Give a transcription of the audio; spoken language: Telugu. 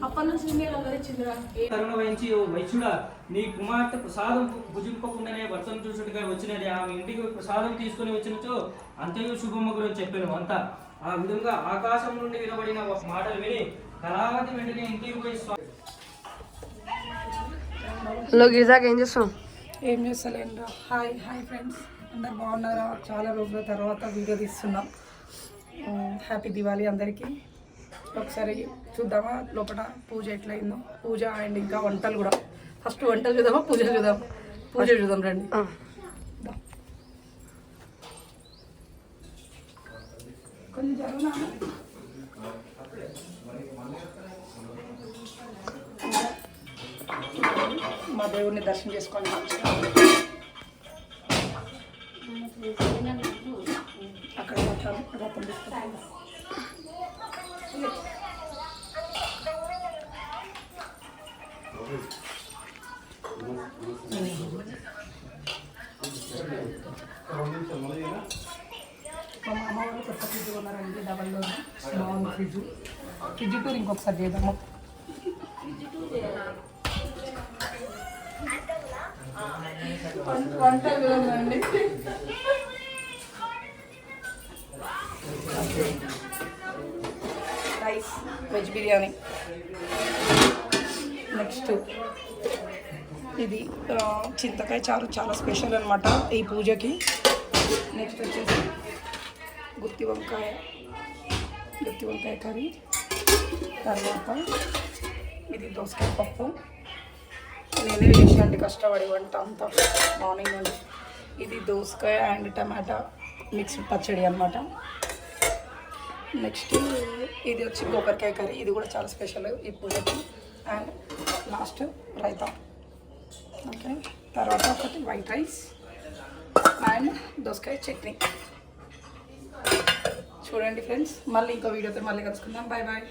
అప్పటి నుంచి కరుణ వహించి వైశ్యుడా నీ కుమార్తె ప్రసాదం భుజింపకుండానే భర్తను చూసుడుగా వచ్చినది ఆమె ఇంటికి ప్రసాదం తీసుకుని వచ్చినచో అంతయు శుభమ్మ గురించి చెప్పాను అంతా ఆ విధంగా ఆకాశం నుండి వినబడిన మాటలు విని కళావతి వెంటనే ఇంటికి పోయి ఏం చేస్తాం? ఏం చేస్తలేను. హాయ్ ఫ్రెండ్స్, అందరు బాగున్నారా? చాలా రోజుల తర్వాత వీడియో తీస్తున్నాం. హ్యాపీ దివాళీ అందరికీ. ఒకసారి చూద్దామా లోపల పూజ ఎట్లయిందో. పూజ అండ్ ఇంకా వంటలు కూడా. ఫస్ట్ వంటలు చూద్దామా పూజ చూద్దాం? పూజ చూద్దాం రండి. కొంచెం జరుగునా మా దేవుడిని దర్శనం చేసుకోండి. అక్కడ రథం తీసుకుంటాం. మా మామ వాళ్ళు కొత్త ఫ్రిడ్జ్ కొన్నారండి, డబల్లో బాగుంది ఫ్రిడ్జ్. ఫ్రిడ్జ్ టూర్ ఇంకొకసారి చేద్దాము. వంట అండి. Rice, veg biryani. నెక్స్ట్ ఇది చింతకాయ చారు, చాలా స్పెషల్ అనమాట ఈ పూజకి. నెక్స్ట్ వచ్చేసి గుత్తి వంకాయ కర్రీ. తర్వాత ఇది దోసకాయ పప్పు. నేనే చేసినట్టు కష్టపడి వంట అంతా మార్నింగ్ నుండి. ఇది దోసకాయ అండ్ టమాటా మిక్స్డ్ పచ్చడి అనమాట. నెక్స్ట్ ఇది వచ్చి గోకరకాయ కర్రీ. ఇది కూడా చాలా స్పెషల్ ఈ పూజకి. And last raita. ఓకే, తర్వాత ఒకటి వైట్ రైస్ అండ్ దోసకాయ చట్నీ. చూడండి ఫ్రెండ్స్, మళ్ళీ ఇంకో వీడియోతో మళ్ళీ కలుసుకుందాం. Bye bye.